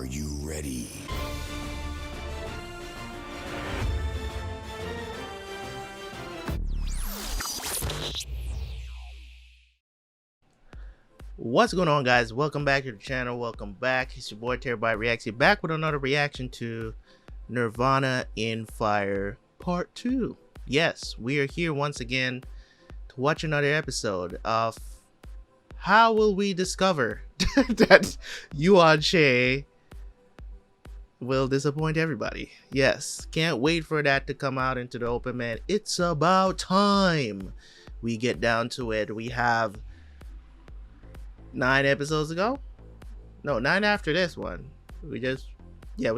Are you ready? What's going on, guys? Welcome back to the channel. Welcome back. It's your boy Terabyt Reacts here, back with another reaction to Nirvana in Fire Part 2. Yes, we are here once again to watch another episode of How Will We Discover That Yuan Shay Will Disappoint Everybody. Yes, can't wait for that to come out into the open, man. It's about time we get down to it. We have 9 episodes ago? No, 9 after this one. We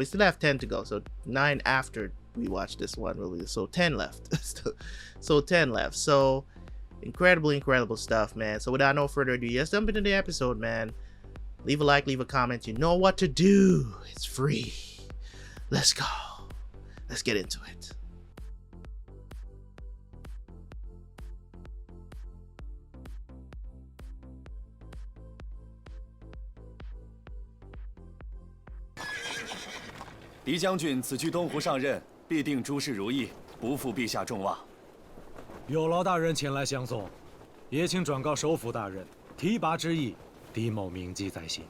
still have 10 to go. So 9 after we watched this one. So 10 left. So 10 left. So incredible stuff, man. So without no further ado, let's jump into the episode, man. Leave a like, leave a comment. You know what to do. It's free. Let's go. Let's get into it. 狄将军此去东湖上任，必定诸事如意，不负陛下众望。有劳大人前来相送，也请转告首辅大人，提拔之意，狄某铭记在心。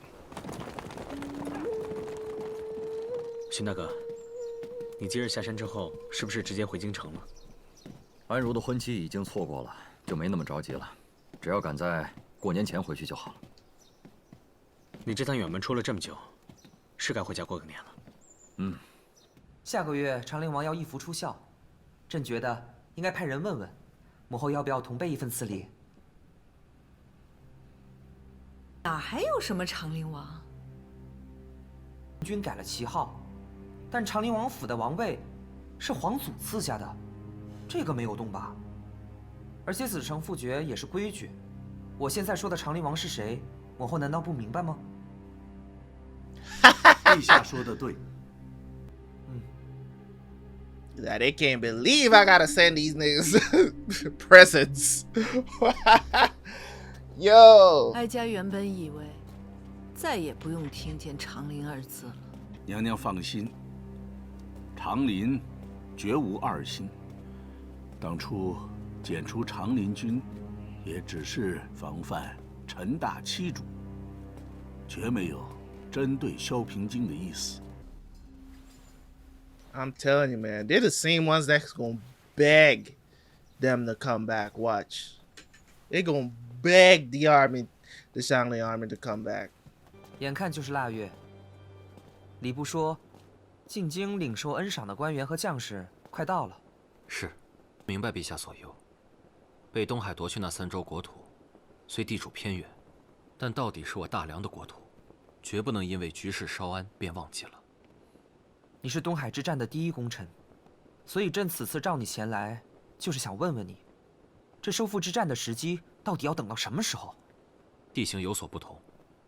荀大哥，你今日下山之后，是不是直接回京城了？安如的婚期已经错过了，就没那么着急了，只要赶在过年前回去就好了。你这趟远门出了这么久，是该回家过个年了。 下个月长陵王要一服出校，朕觉得应该派人问问，母后要不要同备一份赐礼。哪还有什么长陵王？君改了旗号，但长陵王府的王位是皇祖赐下的，这个没有动吧？而且子承父爵也是规矩。我现在说的长陵王是谁，母后难道不明白吗？陛下说的对。 That they can't believe I gotta send these niggas presents. Yo. 哀家原本以为再也不用听见长陵二字了。娘娘放心，长林绝无二心。当初剪除长林军，也只是防范陈大欺主，绝没有针对萧平京的意思。 I'm telling you, man, they're the same ones that's gonna beg them to come back. Watch, they're gonna beg the army, the Shangli army, to come back. 眼看就是腊月，礼部说，进京领受恩赏的官员和将士快到了。是，明白陛下所忧。被东海夺去那3州国土，虽地处偏远，但到底是我大梁的国土，绝不能因为局势稍安便忘记了。 你是东海之战的第一功臣，所以朕此次召你前来，就是想问问你，这收复之战的时机到底要等到什么时候？地形有所不同，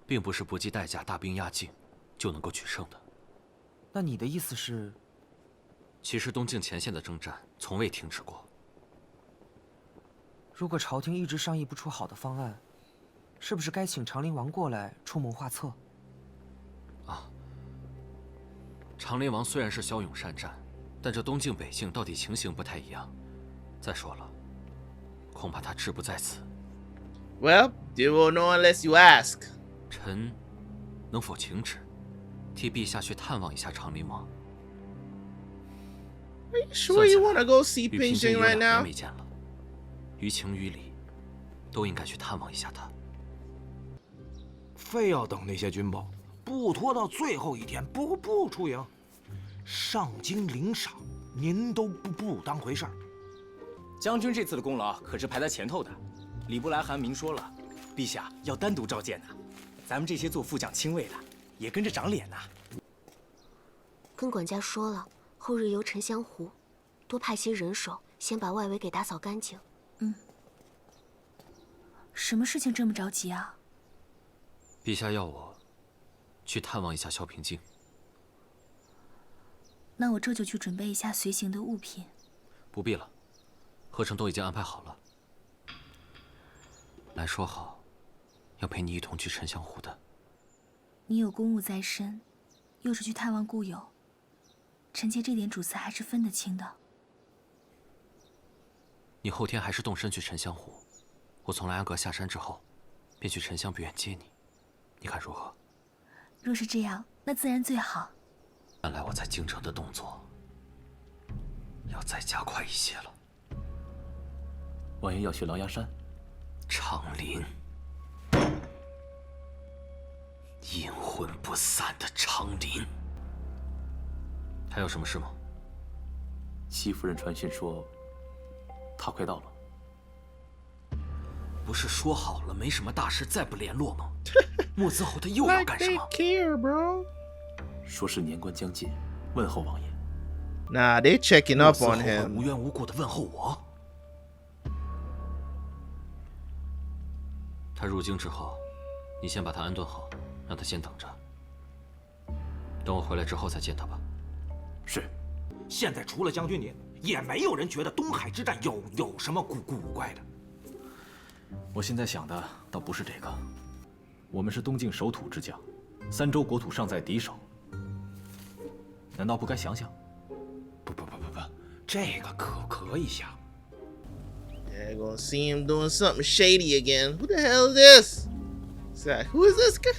并不是不计代价大兵压境就能够取胜的。那你的意思是？其实东境前线的征战从未停止过。如果朝廷一直商议不出好的方案，是不是该请长陵王过来出谋划策？ 长陵王虽然是骁勇善战，但这东境北境到底情形不太一样。再说了，恐怕他志不在此。Well, you won't know unless you ask. 臣能否请旨，替陛下去探望一下长陵王？ Are you sure you want to go see 与平 Ping 有 right 2年 now? 没见了，于情于理，都应该去探望一下他。非要等那些军报，不拖到最后一天，不出营，上京领赏，您都不当回事儿。将军这次的功劳可是排在前头的，礼部来函明说了，陛下要单独召见呐。咱们这些做副将亲卫的，也跟着长脸呐。跟管家说了，后日游沉香湖，多派些人手，先把外围给打扫干净。什么事情这么着急啊？陛下要我去探望一下萧平京。那我这就去准备一下随行的物品。不必了，河程都已经安排好了。来说好，要陪你一同去沉香湖的。你有公务在身，又是去探望故友，臣妾这点主次还是分得清的。你后天还是动身去沉香湖，我从莱阳阁下山之后，便去沉香别院接你，你看如何？若是这样，那自然最好。看来我在京城的动作要再加快一些了。王爷要去狼牙山，长林，阴魂不散的长林。还有什么事吗？戚夫人传讯说，他快到了。不是说好了没什么大事再不联络吗？墨子后他又要干什么？ care, bro. 说是年关将近，问候王爷。Nah, they checking up on 无 him. 缘无故的问候我。他入京之后，你先把他安顿好，让他先等着。等我回来之后再见他吧。是，现在除了将军您，也没有人觉得东海之战有什么古怪的。我现在想的倒不是这个，我们是东境守土之将，三州国土尚在敌手，难道不该想想？不，这个可以想。 They're gonna see him doing something shady again. Who the hell is this? It's like, who is this guy?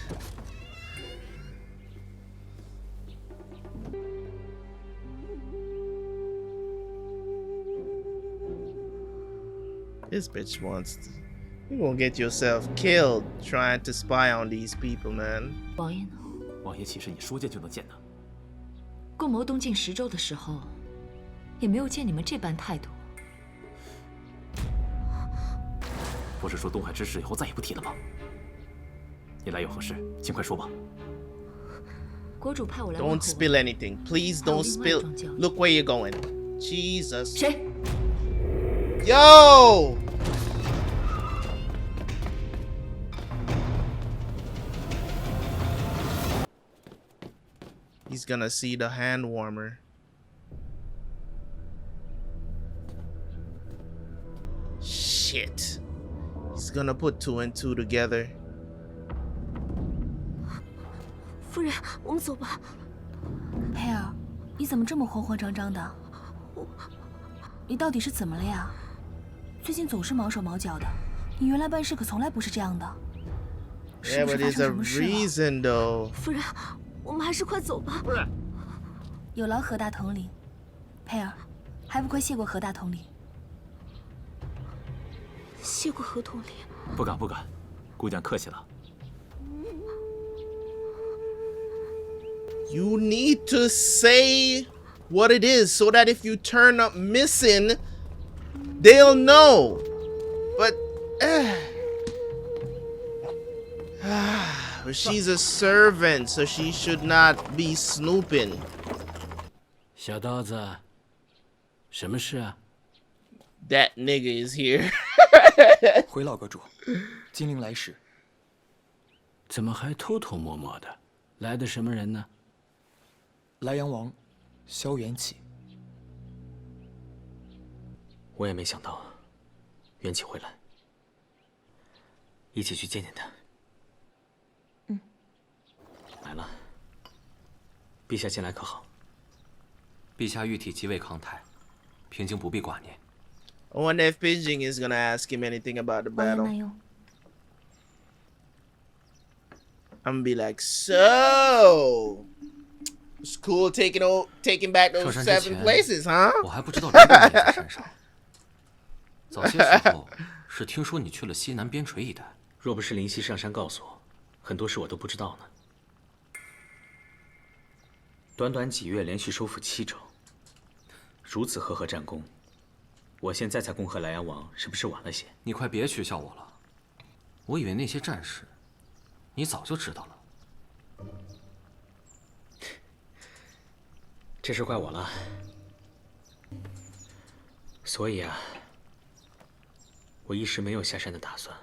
This bitch wants to. You're gonna get yourself killed trying to spy on these people, man. 王爷呢？王爷其实你说见就能见他。共谋东晋10州的时候，也没有见你们这般态度。 不是说东海之事以后再也不提了吗？你来有何事？尽快说吧。国主派我来。 Don't spill anything, please. Don't spill. Look where you're going. Jesus. 谁 ？Yo. He's gonna see the hand warmer. Shit. He's gonna put 2 and 2 together. 夫人，我们走吧。佩儿，你怎么这么慌慌张张的？你到底是怎么了呀？最近总是毛手毛脚的。你原来办事可从来不是这样的。是 Yeah, 不是 but 发 there's 生 a 什么事了？ reason though. 夫人，我们还是快走吧。有劳何大统领。佩儿，还不快谢过何大统领？ 谢过何统领。不敢，姑娘客气了。 You need to say what it is so that if you turn up missing, they'll know. But she's a servant, so she should not be snooping. 小刀子，什么事啊？ That nigga is here. 回老阁主，金陵来使。怎么还偷偷摸摸的？来的什么人呢？莱阳王，萧元启。我也没想到，元启会来，一起去见见他。嗯。来了。陛下近来可好？陛下玉体极为康泰，平经不必挂念。 I wonder if Beijing is gonna ask him anything about the 王爷 battle. 慢用。 I'm gonna be like, so it's cool taking back those 7 places, huh? 我还不知道刘备也在山上。早些时候是听说你去了西南边陲一带，若不是灵犀上山告诉我，很多事我都不知道呢。短短几月连续收复7州，如此赫赫战功，我现在才恭贺莱阳王，是不是晚了些？你快别取笑我了，我以为那些战事你早就知道了。这事怪我了。所以啊，我一时没有下山的打算。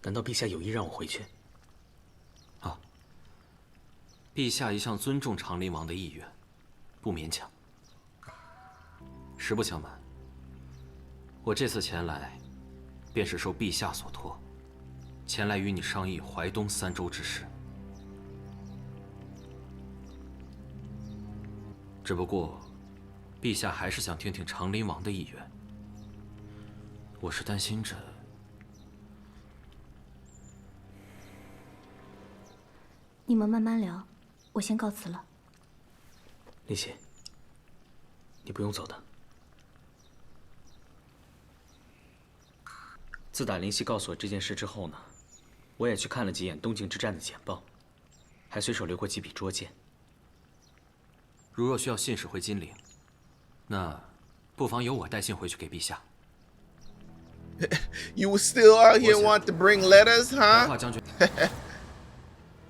难道陛下有意让我回去？啊，陛下一向尊重长林王的意愿，不勉强。实不相瞒，我这次前来，便是受陛下所托，前来与你商议淮东3州之事。只不过，陛下还是想听听长林王的意愿。我是担心着。你们慢慢聊，我先告辞了。丽姐，你不用走的。自打林夕告诉我这件事之后呢，我也去看了几眼东晋之战的简报，还随手留过几笔拙见。如若需要信使回金陵，那不妨由我带信回去给陛下。You still out here want to bring letters, huh? 白将军，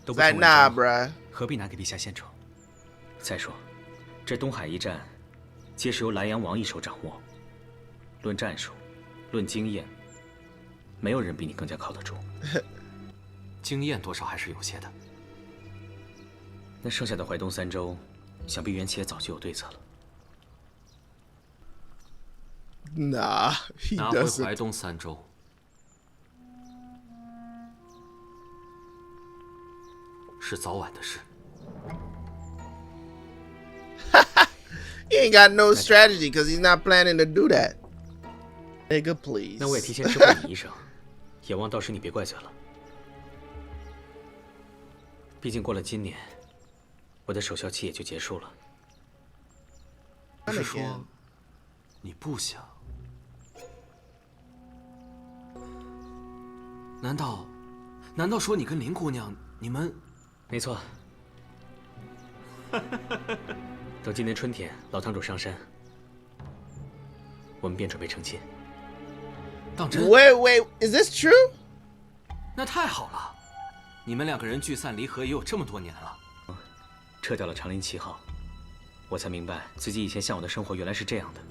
都不 Like 成文 nah, 章， bruh. 何必拿给陛下献丑？再说，这东海一战，皆是由莱阳王一手掌握。论战术，论经验，没有人比你更加靠得住。经验多少还是有些的。那剩下的淮东3州，想必元齐也早就有对策了。 Nah, he 拿回 doesn't. 淮东3州，是早晚的事。He ain't got no strategy because he's not planning to do that. Nigga, please. 那我也提前知会你一声，也望到时你别怪罪了。毕竟过了今年，我的守孝期也就结束了。不是说你不想？难道说你跟林姑娘你们？没错。等今年春天老堂主上山，我们便准备成亲。当真 ？Wait, is this true? 那太好了，你们2个人聚散离合也有这么多年了。撤掉了长林旗号，我才明白自己以前向往的生活原来是这样的。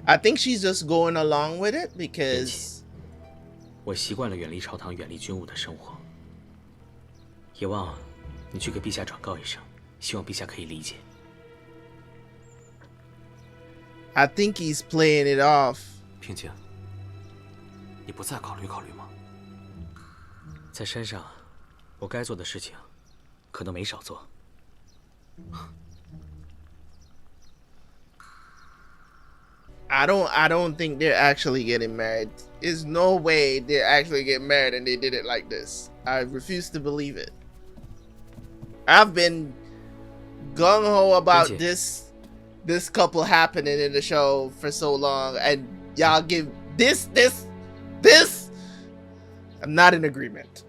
I think she's just going along with it because 我习惯了远离朝堂、远离军务的生活。也望你去给陛下转告一声，希望陛下可以理解。 I think he's playing it off. 平静，你不再考虑考虑吗？在山上，我该做的事情可能没少做。I don't think they're actually getting married. There's no way they're actually getting married and they did it like this. I refuse to believe it. I've been gung-ho about this couple happening in the show for so long, and y'all give this. I'm not in agreement.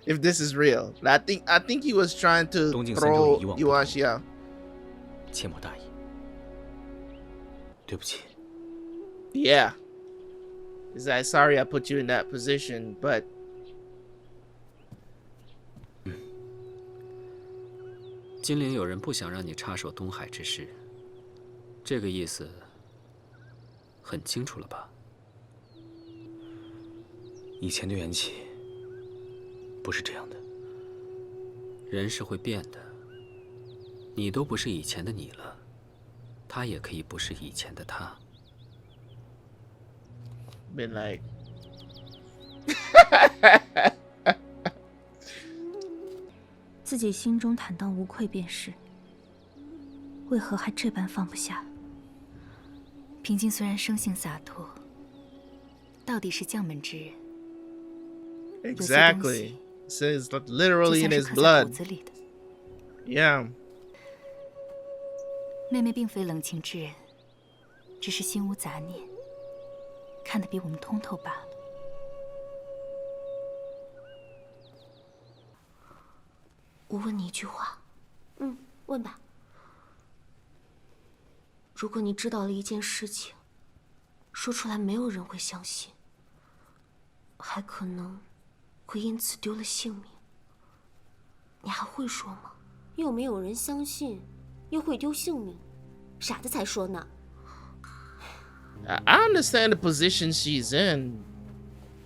If this is real, I think he was trying to throw Yuan Xia. 切莫大意，对不起。 Yeah. He's like, sorry I put you in that position, but 金陵有人不想让你插手东海之事，这个意思很清楚了吧？以前的元气不是这样的。人是会变的，你都不是以前的你了，他也可以不是以前的他。 been like 自己心中坦荡无愧便是，为何还这般放不下？平静虽然生性洒脱，到底是将门之人。 exactly. Says literally in his blood. Yeah. 妹妹并非冷情之人，只是心无杂念，看得比我们通透罢了。 我问你一句话，问吧。如果你知道了一件事情，说出来没有人会相信，还可能会因此丢了性命，你还会说吗？又没有人相信，又会丢性命，傻子才说呢。 I understand the position she's in.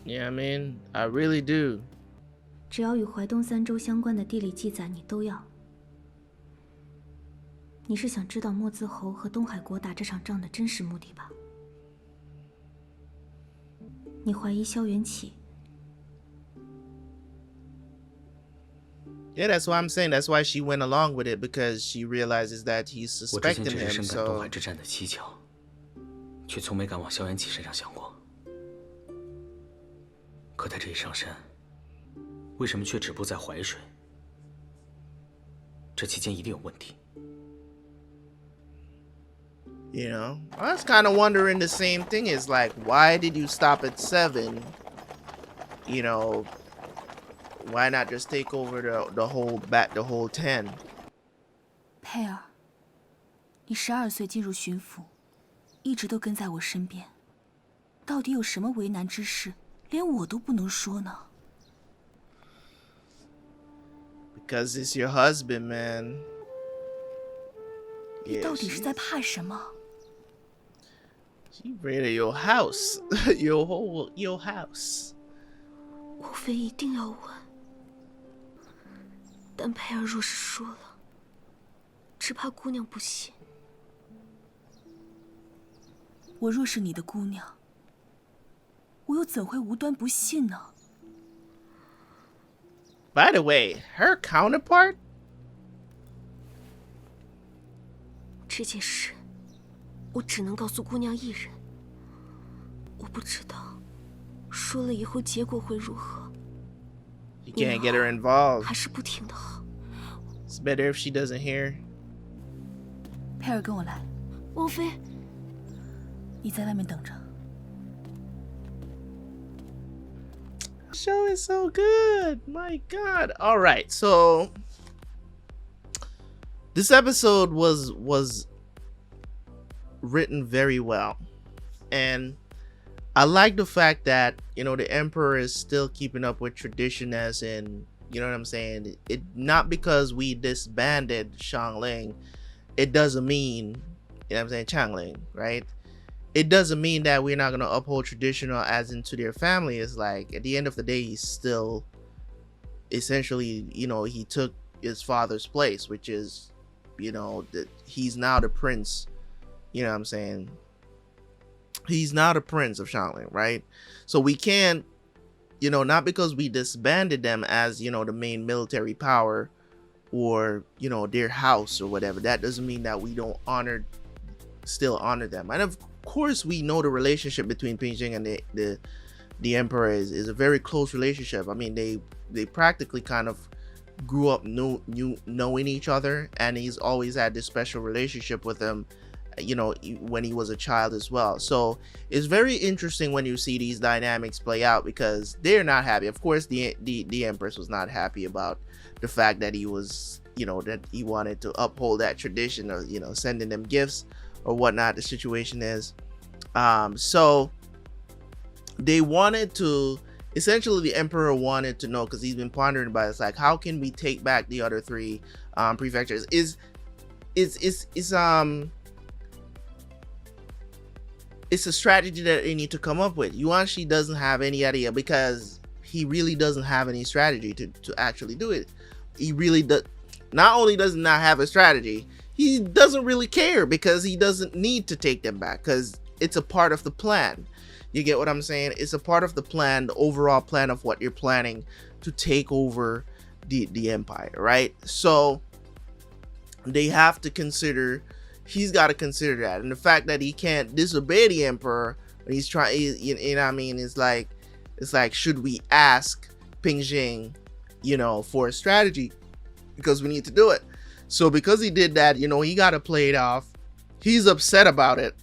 Yeah, I mean, I really do. 只要与淮东3州相关的地理记载，你都要。你是想知道墨子侯和东海国打这场仗的真实目的吧？你怀疑萧元启。 Yeah, that's why I'm saying that's why she went along with it, because she realizes that he's 我之前 suspecting 只是 him. 深感东 So 海之战的蹊跷，却从没敢往萧元启身上想过。可他这一上山，为什么却止步在淮水？这期间一定有问题。 you know, I was kind of wondering the same thing. Is like, why did you stop at 7? You know, why not just take over the whole 10? 佩尔，你12岁进入巡抚，一直都跟在我身边，到底有什么为难之事，连我都不能说呢？ Because it's your husband, man. 你到底是在怕什么？ She raided your house, your house. 无非一定要问，但佩儿若是说了，只怕姑娘不信。我若是你的姑娘，我又怎会无端不信呢？ By the way, her counterpart? 这件事，我只能告诉姑娘一人。我不知道，说了以后结果会如何。 You can't get her involved. 还是不听的好。 It's better if she doesn't hear. 佩尔，跟我来。王妃，你在外面等着。 Show is so good. My God. All right. So this episode was written very well, and I like the fact that, you know, the Emperor is still keeping up with tradition, as in, you know what I'm saying? It not because we disbanded Xiangling, it doesn't mean, you know what I'm saying, Changling, right? It doesn't mean that we're not going to uphold traditional as into their family. It's like, at the end of the day, he's still essentially, you know, he took his father's place, which is, you know, that he's now the prince, you know what I'm saying? He's now the prince of Xiangling, right? So we can't, you know, not because we disbanded them as, you know, the main military power or, you know, their house or whatever, that doesn't mean that we don't still honor them. And of course, we know the relationship between Pingjing and the Emperor is a very close relationship. I mean, they practically kind of grew up knowing each other, and he's always had this special relationship with him, you know, when he was a child as well. So it's very interesting when you see these dynamics play out, because they're not happy. Of course, the Empress was not happy about the fact that he was, you know, that he wanted to uphold that tradition of, you know, sending them gifts or whatnot the situation is. So they wanted to, essentially the Emperor wanted to know, because he's been pondering about it, it's like, how can we take back the other 3 prefectures? It's a strategy that they need to come up with. Yuan Shi doesn't have any idea, because he really doesn't have any strategy to actually do it. He really does. Not only does he not have a strategy, he doesn't really care, because he doesn't need to take them back, because it's a part of the plan. You get what I'm saying? It's a part of the plan, the overall plan of what you're planning to take over the empire, right? So they have to consider, he's got to consider that, and the fact that he can't disobey the Emperor when he's trying, you know what I mean? It's like, should we ask Pingjing, you know, for a strategy, because we need to do it. So because he did that, you know, he got to play it off. He's upset about it.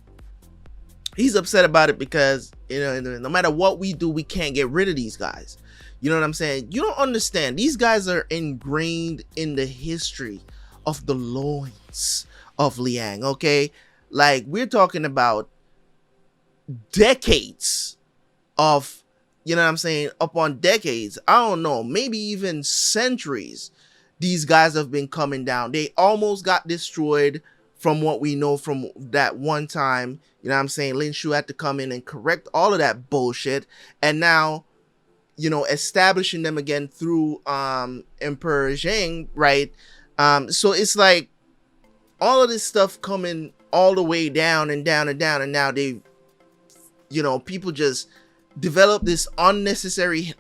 He's upset about it because, you know, no matter what we do, we can't get rid of these guys. You know what I'm saying? You don't understand. These guys are ingrained in the history of the loins of Liang, okay? Like, we're talking about decades of, you know what I'm saying, upon decades. I don't know, maybe even centuries. These guys have been coming down. They almost got destroyed from what we know from that one time. You know what I'm saying? Lin Shu had to come in and correct all of that bullshit. And now, you know, establishing them again through Emperor Zheng, right? So it's like all of this stuff coming all the way down and down and down. And now they, you know, people just develop this unnecessary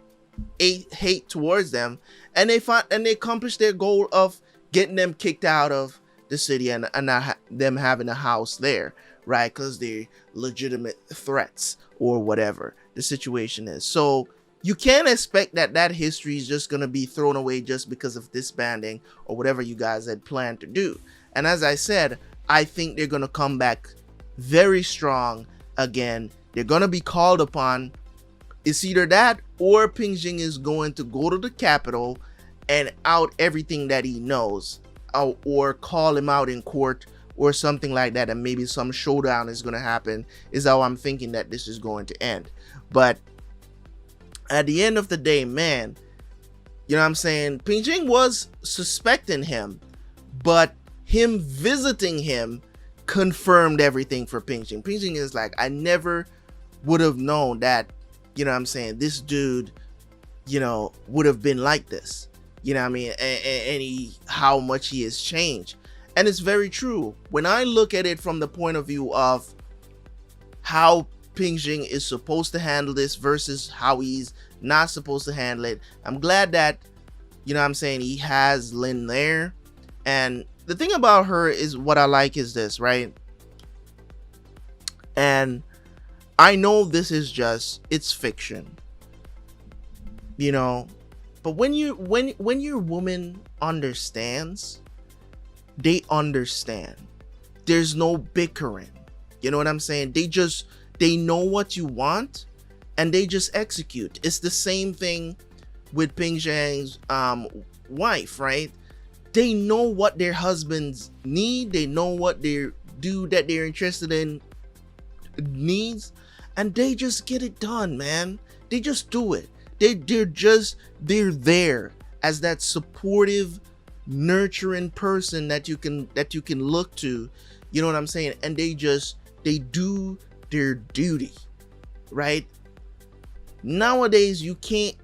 hate towards them, and they accomplish their goal of getting them kicked out of the city and not them having a house there, right? Because they're legitimate threats or whatever the situation is. So you can't expect that history is just going to be thrown away just because of disbanding or whatever you guys had planned to do. And as I said, I think they're going to come back very strong again. They're going to be called upon. It's either that or Ping Jing is going to go to the capital and out everything that he knows, or call him out in court or something like that, and maybe some showdown is going to happen, is how I'm thinking that this is going to end. But at the end of the day, man, you know what I'm saying, Ping Jing was suspecting him, but him visiting him confirmed everything for Ping Jing. Ping Jing is like, I never would have known that, you know what I'm saying, this dude, you know, would have been like this, you know what I mean, and how much he has changed. And it's very true. When I look at it from the point of view of how Ping Jing is supposed to handle this versus how he's not supposed to handle it, I'm glad that, you know what I'm saying, he has Lin there. And the thing about her is, what I like is this, right? And I know this is it's fiction, you know, but when your woman understands, they understand. There's no bickering. You know what I'm saying? They know what you want and they just execute. It's the same thing with Ping Jing's wife, right? They know what their husbands need. They know what they do that they're interested in needs, and they just get it done, man. They just do it. They're there as that supportive, nurturing person that you can look to, you know what I'm saying? And they do their duty, right? Nowadays you can't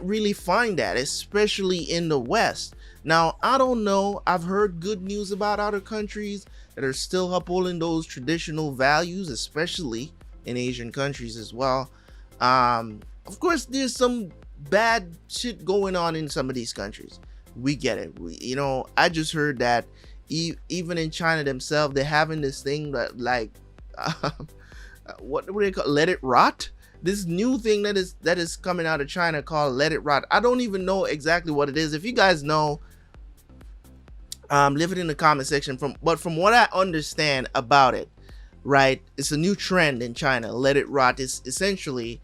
really find that, especially in the West. Now, I don't know, I've heard good news about other countries that are still upholding those traditional values, especially in Asian countries as well. Of course, there's some bad shit going on in some of these countries. We get it. You know, I just heard that even in China themselves, they're having this thing that, like, what do they call it? Let it rot? This new thing that is coming out of China called Let It Rot. I don't even know exactly what it is. If you guys know, leave it in the comment section. But from what I understand about it, right, it's a new trend in China. Let It Rot is essentially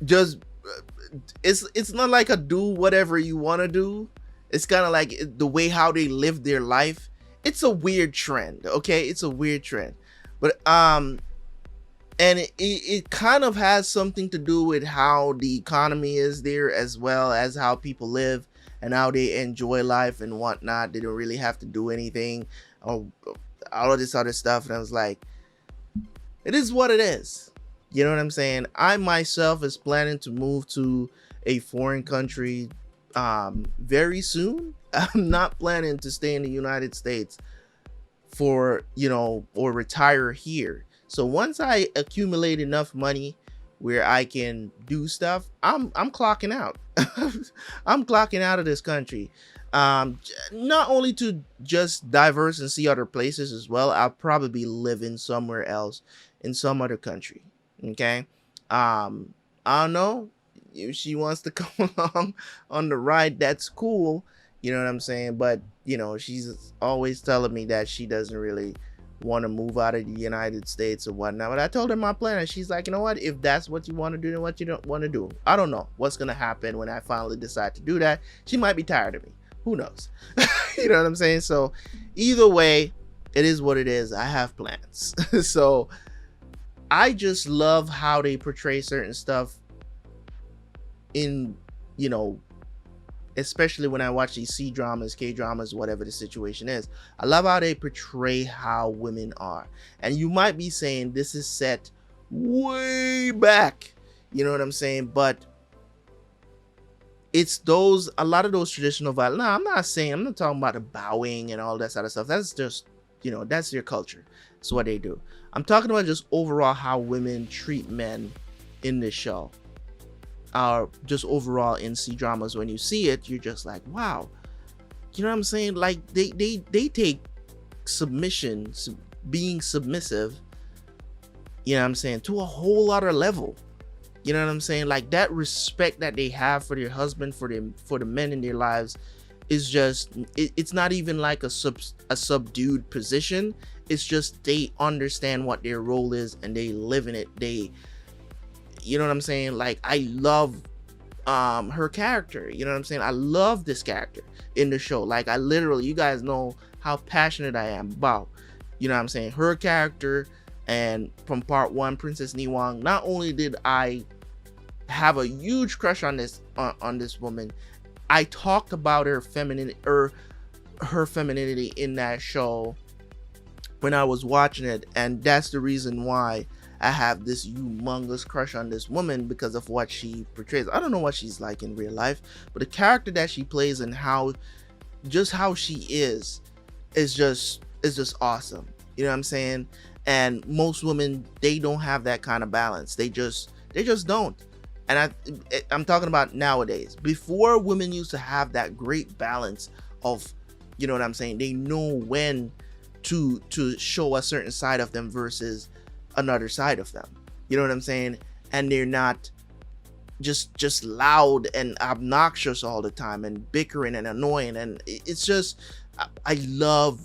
just it's not like a do whatever you want to do. It's kind of like the way how they live their life. It's a weird trend, okay? It's a weird trend, but and it kind of has something to do with how the economy is there, as well as how people live and how they enjoy life and whatnot. They don't really have to do anything or all of this other stuff. And I was like, it is what it is. You know what I'm saying? I myself is planning to move to a foreign country very soon. I'm not planning to stay in the United States for, you know, or retire here. So once I accumulate enough money where I can do stuff, I'm clocking out. I'm clocking out of this country. Not only to just diverse and see other places as well. I'll probably be living somewhere else in some other country. Okay. I don't know if she wants to come along on the ride. That's cool. You know what I'm saying? But, you know, she's always telling me that she doesn't really want to move out of the United States or whatnot. But I told her my plan, and she's like, you know what? If that's what you want to do, then what you don't want to do. I don't know what's going to happen when I finally decide to do that. She might be tired of me. Who knows? You know what I'm saying? So either way, it is what it is. I have plans. So I just love how they portray certain stuff in, you know, especially when I watch these C-dramas, K-dramas, whatever the situation is. I love how they portray how women are. And you might be saying this is set way back, you know what I'm saying? But it's a lot of those traditional values. No, I'm not talking about the bowing and all that sort of stuff. That's just, you know, that's your culture. It's what they do. I'm talking about just overall how women treat men in this show. Or just overall in C-dramas. When you see it, you're just like, wow. You know what I'm saying? Like they take submission, being submissive, you know what I'm saying, to a whole other level. You know what I'm saying? Like that respect that they have for their husband, for the men in their lives, is just it's not even like a subdued position. It's just they understand what their role is and they live in it. They, you know what I'm saying? Like I love her character. You know what I'm saying? I love this character in the show. Like I literally, you guys know how passionate I am about, you know what I'm saying, her character. And from part 1, Princess Niwang, not only did I have a huge crush on this woman, I talked about her femininity in that show when I was watching it, and that's the reason why I have this humongous crush on this woman, because of what she portrays. I don't know what she's like in real life, but the character that she plays and how she is just awesome. You know what I'm saying? And most women, they don't have that kind of balance. They just don't. And I'm talking about nowadays. Before, women used to have that great balance of, you know what I'm saying, they know when to show a certain side of them versus another side of them. You know what I'm saying? And they're not just loud and obnoxious all the time and bickering and annoying. And it's just, I love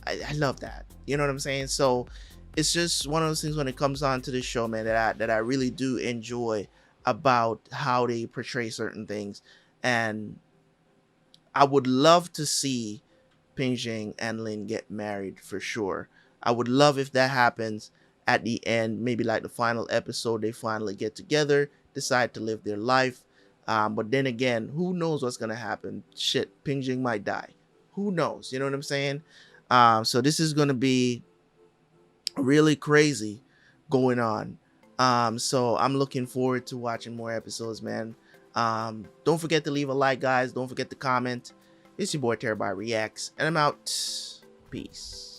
that. You know what I'm saying? So it's just one of those things when it comes on to this show, man, that I really do enjoy about how they portray certain things. And I would love to see Pingjing and Lin get married for sure. I would love if that happens at the end, maybe like the final episode, they finally get together, decide to live their life. But then again, who knows what's gonna happen? Shit, Pingjing might die. Who knows? You know what I'm saying? So this is gonna be really crazy going on. So I'm looking forward to watching more episodes, man. Don't forget to leave a like, guys. Don't forget to comment. It's your boy Terabyt Reacts, and I'm out. Peace.